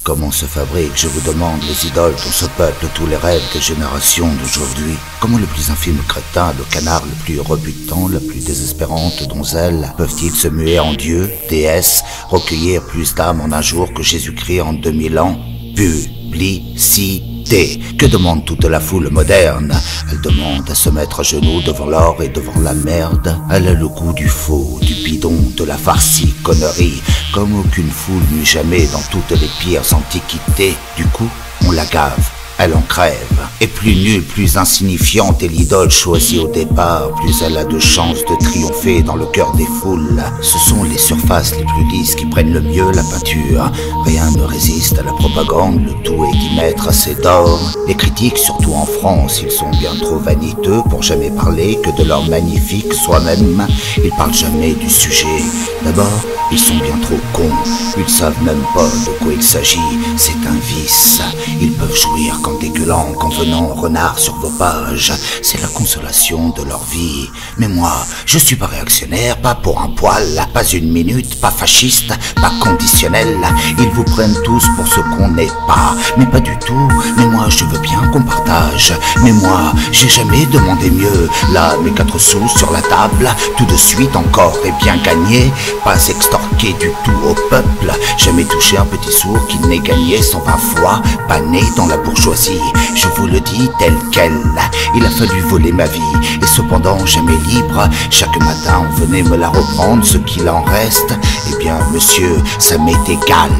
Comment se fabriquent, je vous demande, les idoles dont se peuplent tous les rêves des générations d'aujourd'hui? Comment le plus infime crétin, le canard le plus rebutant, la plus désespérante donzelle, peuvent-ils se muer en dieu, déesse, recueillir plus d'âmes en un jour que Jésus-Christ en 2000 ans? Publicité. Que demande toute la foule moderne? Elle demande à se mettre à genoux devant l'or et devant la merde. Elle a le goût du faux, du bidon, de la farcie connerie, comme aucune foule n'eut jamais dans toutes les pires antiquités. Du coup, on la gave. Elle en crève. Et plus nulle, plus insignifiante est l'idole choisie au départ, plus elle a de chances de triompher dans le cœur des foules. Ce sont les surfaces les plus lisses qui prennent le mieux la peinture. Rien ne résiste à la propagande, le tout est d'y mettre assez d'or. Les critiques, surtout en France, ils sont bien trop vaniteux pour jamais parler que de leur magnifique soi-même. Ils parlent jamais du sujet. D'abord, ils sont bien trop cons. Ils savent même pas de quoi il s'agit. C'est un vice. Ils peuvent jouir qu'en dégueulant, qu'en venant renard sur vos pages. C'est la consolation de leur vie. Mais moi, je suis pas réactionnaire, pas pour un poil, pas une minute, pas fasciste, pas conditionnel. Ils vous prennent tous pour ce qu'on n'est pas, mais pas du tout. Mais moi, je veux bien qu'on partage. Mais moi, j'ai jamais demandé mieux. Là, mes 4 sous sur la table, tout de suite encore et bien gagné. Pas extorqué du tout au peuple. Jamais touché un petit sourd qui n'ait gagné 120 fois. Pas né dans la bourgeoisie. Je vous le dis tel quel, il a fallu voler ma vie, et cependant jamais libre. Chaque matin on venait me la reprendre, ce qu'il en reste. Eh bien monsieur, ça m'est égal,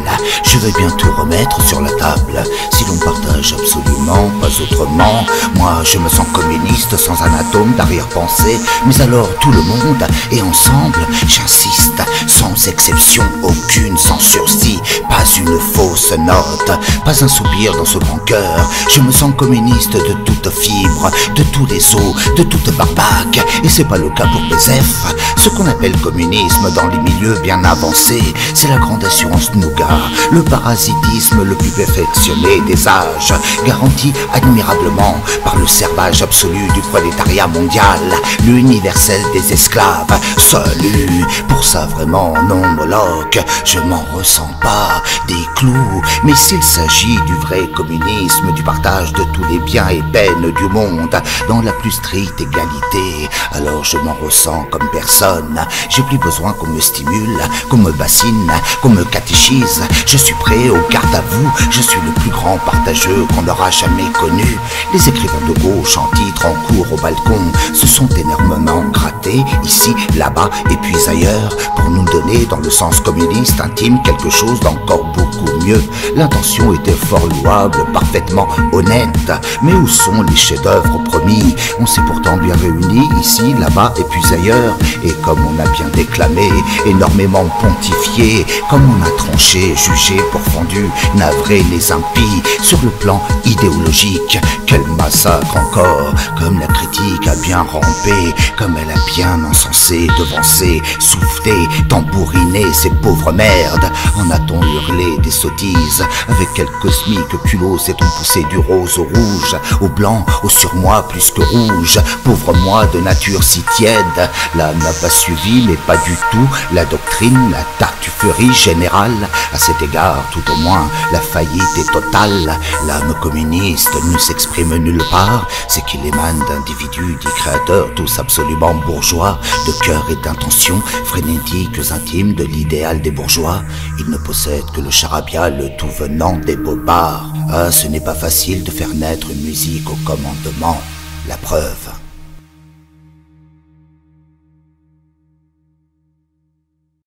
je vais bien tout remettre sur la table. Si l'on partage absolument, pas autrement. Moi je me sens communiste sans un atome d'arrière-pensée. Mais alors tout le monde, et ensemble, j'insiste, sans exception aucune, sans sursis, pas une fausse note, pas un soupir dans ce grand cœur. Je me sens communiste de toute fibre, de tous les os, de toute barbaque. Et c'est pas le cas pour BZF. Ce qu'on appelle communisme dans les milieux bien avancés, c'est la grande assurance nougat, le parasitisme le plus perfectionné des âges, garanti admirablement par le servage absolu du prolétariat mondial, l'universel des esclaves. Salut, pour ça vraiment non Moloch, je m'en ressens pas des clous. Mais s'il s'agit du vrai communisme, du partage de tous les biens et peines du monde dans la plus stricte égalité, alors je m'en ressens comme personne. J'ai plus besoin qu'on me stimule, qu'on me bassine, qu'on me catéchise. Je suis prêt au garde à vous, je suis le plus grand partageux qu'on aura jamais connu. Les écrivains de gauche en titre, en cours au balcon, se sont énormément grattés, ici, là-bas et puis ailleurs, pour nous donner dans le sens communiste intime quelque chose d'encore beaucoup mieux. L'intention était fort louable, parfaitement honnête, mais où sont les chefs-d'œuvre promis? On s'est pourtant bien réunis ici, là-bas et puis ailleurs, et comme on a bien déclamé, énormément pontifié, comme on a tranché, jugé, pourfendu, navré les impies, sur le plan idéologique, quel massacre encore, comme la critique a bien rampé, comme elle a bien encensé, devancé, soufflé, tambouriné ces pauvres merdes. En a-t-on hurlé des sottises? Avec quel cosmique culot s'est-on poussé du rose au rouge, au blanc, au surmoi plus que rouge? Pauvre moi de nature si tiède, l'âme n'a pas suivi, mais pas du tout, la doctrine, la tartufferie générale. À cet égard, tout au moins, la faillite est totale. L'âme communiste ne s'exprime nulle part, c'est qu'il émane d'individus, dits créateurs, tous absolument bourgeois, de cœur et d'intention, frénétiques intimes de l'idéal des bourgeois. Ils ne possèdent que le charabia, le tout venant des bobards. Ah, ce n'est pas facile de faire naître une musique au commandement. La preuve.